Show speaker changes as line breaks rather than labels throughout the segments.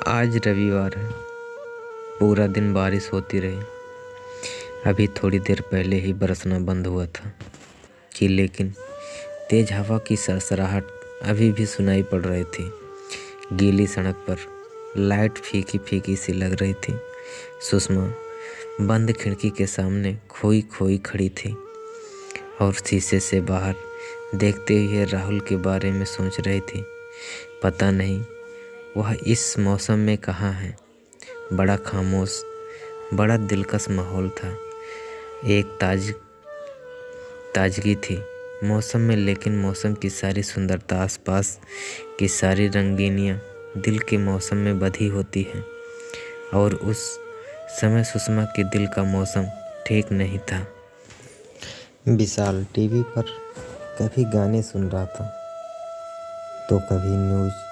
आज रविवार है। पूरा दिन बारिश होती रही। अभी थोड़ी देर पहले ही बरसना बंद हुआ था लेकिन तेज हवा की सरसराहट अभी भी सुनाई पड़ रही थी। गीली सड़क पर लाइट फीकी फीकी सी लग रही थी। सुषमा बंद खिड़की के सामने खोई खोई खड़ी थी और शीशे से बाहर देखते हुए राहुल के बारे में सोच रही थी। पता नहीं वह इस मौसम में कहाँ है। बड़ा खामोश, बड़ा दिलकश माहौल था। एक ताजगी थी मौसम में, लेकिन मौसम की सारी सुंदरता, आसपास की सारी रंगीनियाँ दिल के मौसम में बधी होती हैं। और उस समय सुषमा के दिल का मौसम ठीक नहीं था।
विशाल टीवी पर कभी गाने सुन रहा था तो कभी न्यूज़।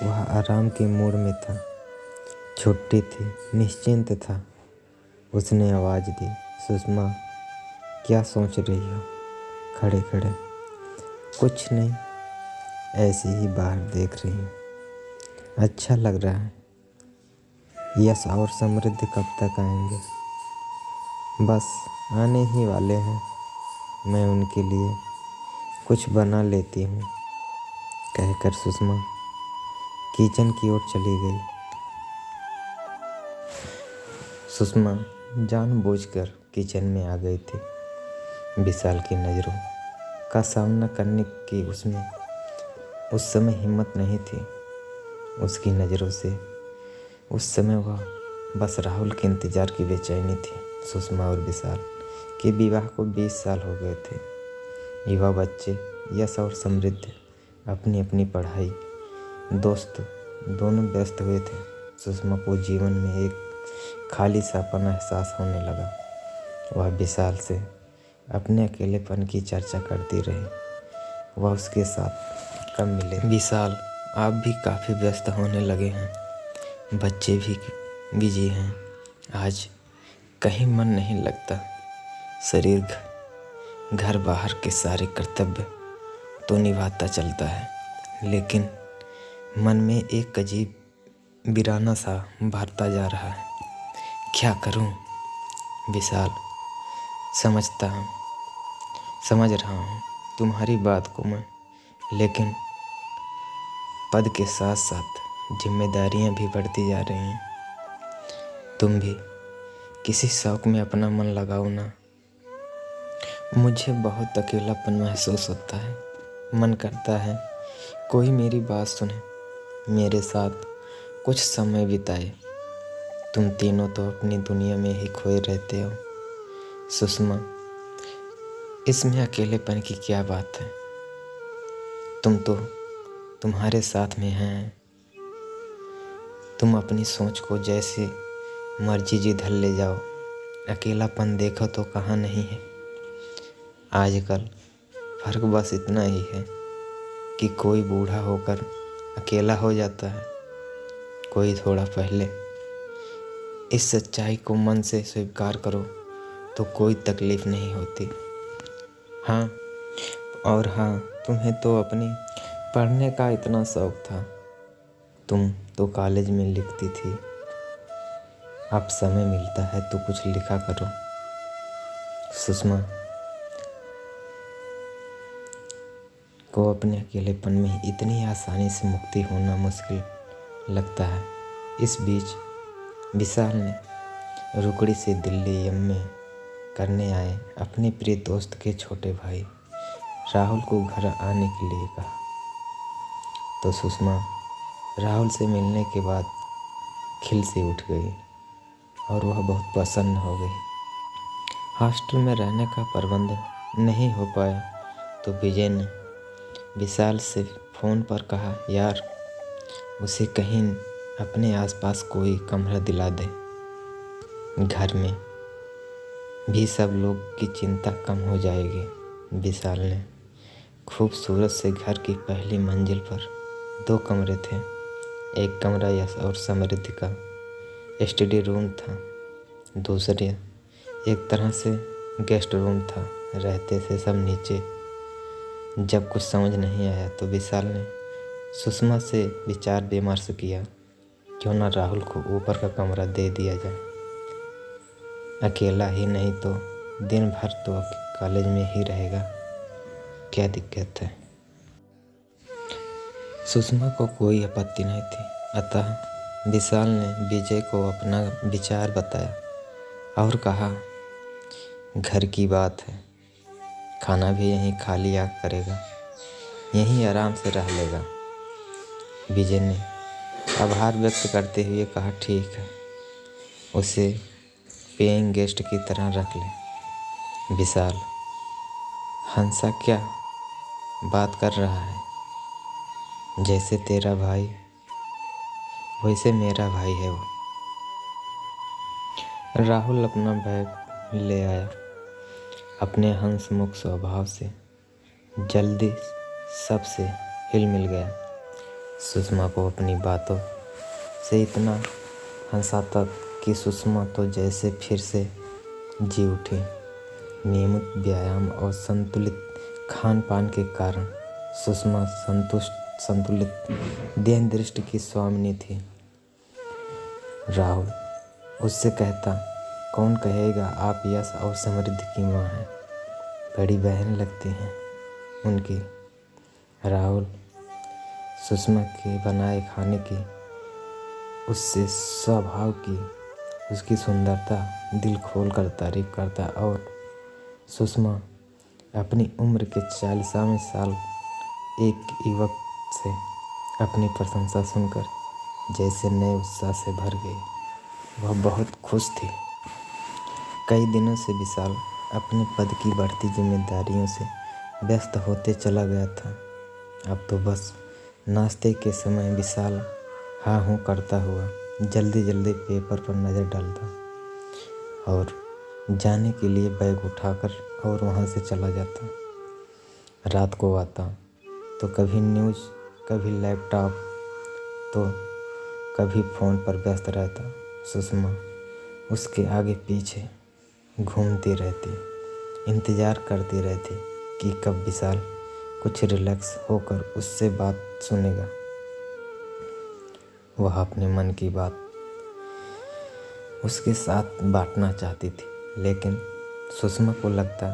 वह आराम के मूड में था। छुट्टी थी, निश्चिंत था। उसने आवाज़ दी, सुषमा क्या सोच रही हो? खड़े खड़े। कुछ नहीं, ऐसे ही बाहर देख रही हूँ। अच्छा लग रहा है। यश और समृद्धि कब तक आएंगे? बस आने ही वाले हैं। मैं उनके लिए कुछ बना लेती हूँ, कहकर सुषमा किचन की ओर चली गई। सुषमा जानबूझकर किचन में आ गई थी। विशाल की नज़रों का सामना करने की उसमें उस समय हिम्मत नहीं थी। उसकी नज़रों से उस समय वह बस राहुल के इंतज़ार की बेचैनी थी। सुषमा और विशाल के विवाह को 20 साल हो गए थे। युवा बच्चे यश और समृद्धि अपनी अपनी पढ़ाई, दोस्त दोनों व्यस्त हुए थे। सुषमा को जीवन में एक खाली सापन एहसास होने लगा। वह विशाल से अपने अकेलेपन की चर्चा करती रही। वह उसके साथ कम मिले। विशाल, आप भी काफ़ी व्यस्त होने लगे हैं, बच्चे भी बिजी हैं, आज कहीं मन नहीं लगता। शरीर घर बाहर के सारे कर्तव्य तो निभाता चलता है, लेकिन मन में एक अजीब वीराना सा भरता जा रहा है। क्या करूं? विशाल, समझ रहा हूँ तुम्हारी बात को मैं, लेकिन पद के साथ साथ जिम्मेदारियाँ भी बढ़ती जा रही हैं। तुम भी किसी शौक में अपना मन लगाओ ना। मुझे बहुत अकेलापन महसूस होता है। मन करता है कोई मेरी बात सुने, मेरे साथ कुछ समय बिताए। तुम तीनों तो अपनी दुनिया में ही खोए रहते हो। सुषमा, इसमें अकेलेपन की क्या बात है? तुम तो तुम्हारे साथ में हैं। तुम अपनी सोच को जैसे मर्जी जिधर ले जाओ। अकेलापन देखो तो कहाँ नहीं है। आजकल फर्क बस इतना ही है कि कोई बूढ़ा होकर अकेला हो जाता है, कोई थोड़ा पहले। इस सच्चाई को मन से स्वीकार करो तो कोई तकलीफ़ नहीं होती। हाँ, और हाँ, तुम्हें तो अपनी पढ़ने का इतना शौक था। तुम तो कॉलेज में लिखती थी। अब समय मिलता है तो कुछ लिखा करो। सुषमा को अपने अकेलेपन में इतनी आसानी से मुक्ति होना मुश्किल लगता है। इस बीच विशाल ने रुकड़ी से दिल्ली एमए करने आए अपने प्रिय दोस्त के छोटे भाई राहुल को घर आने के लिए कहा। तो सुषमा राहुल से मिलने के बाद खिल से उठ गई और वह बहुत प्रसन्न हो गई। हॉस्टल में रहने का प्रबंध नहीं हो पाया तो विजय ने विशाल से फ़ोन पर कहा, यार उसे कहीं अपने आसपास कोई कमरा दिला दे। घर में भी सब लोग की चिंता कम हो जाएगी। विशाल ने खूबसूरत से घर की पहली मंजिल पर 2 कमरे थे। एक कमरा यश और समृद्धि का स्टडी रूम था, दूसरे एक तरह से गेस्ट रूम था। रहते थे सब नीचे। जब कुछ समझ नहीं आया तो विशाल ने सुषमा से विचार विमर्श किया। क्यों ना राहुल को ऊपर का कमरा दे दिया जाए। अकेला ही नहीं तो दिन भर तो कॉलेज में ही रहेगा, क्या दिक्कत है। सुषमा को कोई आपत्ति नहीं थी, अतः विशाल ने विजय को अपना विचार बताया और कहा, घर की बात है, खाना भी यहीं खा लिया करेगा, यहीं आराम से रह लेगा। विजय ने आभार व्यक्त करते हुए कहा, ठीक है, उसे पेइंग गेस्ट की तरह रख ले। विशाल, हंसा क्या बात कर रहा है, जैसे तेरा भाई वैसे मेरा भाई है वो। राहुल अपना बैग ले आया, अपने हंसमुख स्वभाव से जल्दी सबसे हिल मिल गया। सुषमा को अपनी बातों से इतना हंसाता कि सुषमा तो जैसे फिर से जी उठी। नियमित व्यायाम और संतुलित खान पान के कारण सुषमा संतुलित देह दृष्टि की स्वामिनी थी। राहुल उससे कहता, कौन कहेगा आप यश और समृद्धि की माँ हैं, बड़ी बहन लगती हैं उनकी। राहुल सुषमा के बनाए खाने की, उससे स्वभाव की, उसकी सुंदरता दिल खोल कर तारीफ करता और सुषमा अपनी उम्र के 40वें साल एक युवक से अपनी प्रशंसा सुनकर जैसे नए उत्साह से भर गई। वह बहुत खुश थी। कई दिनों से विशाल अपने पद की बढ़ती जिम्मेदारियों से व्यस्त होते चला गया था। अब तो बस नाश्ते के समय विशाल हाँ हूँ करता हुआ जल्दी जल्दी पेपर पर नज़र डालता और जाने के लिए बैग उठाकर और वहाँ से चला जाता। रात को आता तो कभी न्यूज़, कभी लैपटॉप, तो कभी फ़ोन पर व्यस्त रहता। सुषमा उसके आगे पीछे घूमती रहती, इंतज़ार करती रहती कि कब विशाल कुछ रिलैक्स होकर उससे बात सुनेगा। वह अपने मन की बात उसके साथ बांटना चाहती थी, लेकिन सुषमा को लगता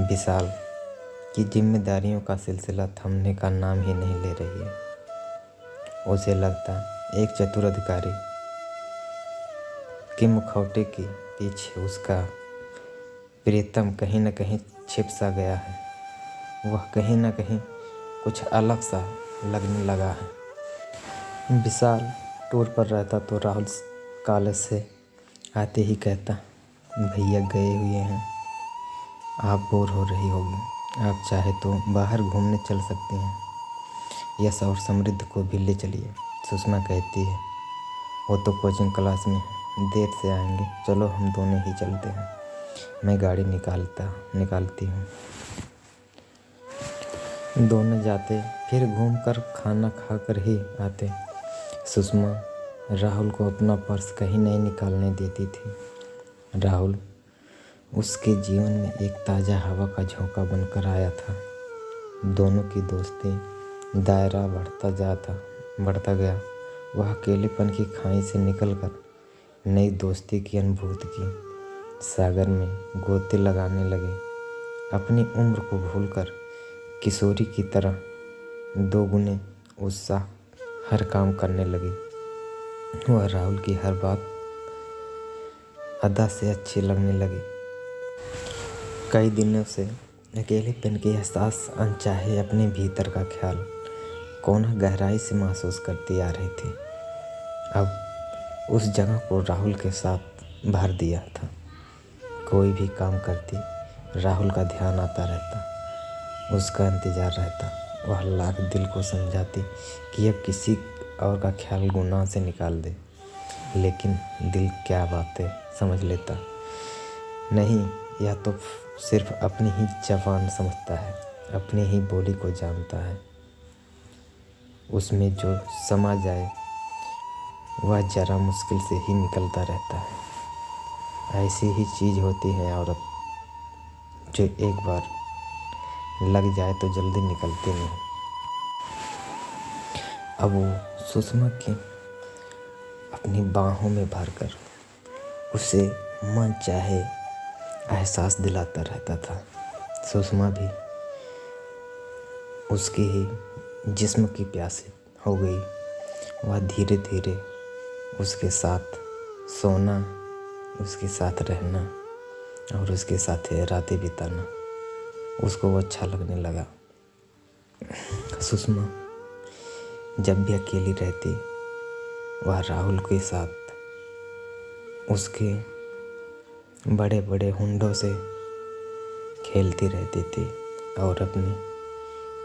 विशाल की जिम्मेदारियों का सिलसिला थमने का नाम ही नहीं ले रही है। उसे लगता एक चतुर अधिकारी के मुखौटे के पीछे उसका प्रीतम कहीं न कहीं छिप सा गया है। वह कहीं न कहीं कुछ अलग सा लगने लगा है। विशाल टूर पर रहता तो राहुल कॉलेज से आते ही कहता, भैया गए हुए हैं, आप बोर हो रही होगी, आप चाहे तो बाहर घूमने चल सकते हैं, यश और समृद्ध को भी ले चलिए। सुषमा कहती है, वो तो कोचिंग क्लास में है, देर से आएंगे, चलो हम दोनों ही चलते हैं, मैं गाड़ी निकालती हूँ। दोनों जाते, फिर घूमकर खाना खाकर ही आते। सुषमा राहुल को अपना पर्स कहीं नहीं निकालने देती थी। राहुल उसके जीवन में एक ताज़ा हवा का झोंका बनकर आया था। दोनों की दोस्ती दायरा बढ़ता गया। वह अकेलेपन की खाई से निकलकर नई दोस्ती की अनुभूति की सागर में गोते लगाने लगे। अपनी उम्र को भूलकर किशोरी की तरह दोगुने उत्साह हर काम करने लगी। वह राहुल की हर बात अदा से अच्छी लगने लगी। कई दिनों से अकेलेपन के एहसास, अनचाहे अपने भीतर का ख्याल कोना गहराई से महसूस करती आ रही थी। अब उस जगह को राहुल के साथ भर दिया था। कोई भी काम करती राहुल का ध्यान आता रहता, उसका इंतज़ार रहता। वह लाख दिल को समझाती कि अब किसी और का ख्याल गुनाह से निकाल दे, लेकिन दिल क्या बातें समझ लेता नहीं, या तो सिर्फ अपनी ही ज़बान समझता है, अपनी ही बोली को जानता है। उसमें जो समा जाए वह ज़रा मुश्किल से ही निकलता रहता है। ऐसी ही चीज़ होती है औरत, जो एक बार लग जाए तो जल्दी निकलती नहीं। अब वो सुषमा की अपनी बाहों में भरकर उसे मन चाहे एहसास दिलाता रहता था। सुषमा भी उसके ही जिस्म की प्यासी हो गई। वह धीरे धीरे उसके साथ सोना, उसके साथ रहना और उसके साथ रातें बिताना उसको वो अच्छा लगने लगा। सुषमा जब भी अकेली रहती वह राहुल के साथ उसके बड़े बड़े हुंडों से खेलती रहती थी और अपनी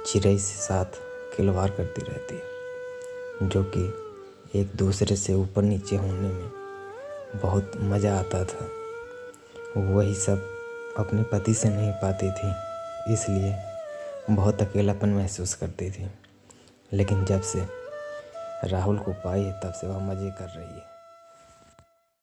चिड़ै से साथ खिलवाड़ करती रहती, जो कि एक दूसरे से ऊपर नीचे होने में बहुत मज़ा आता था। वही सब अपने पति से नहीं पाती थी, इसलिए बहुत अकेलापन महसूस करती थी। लेकिन जब से राहुल को पाई है तब से वह मज़े कर रही है।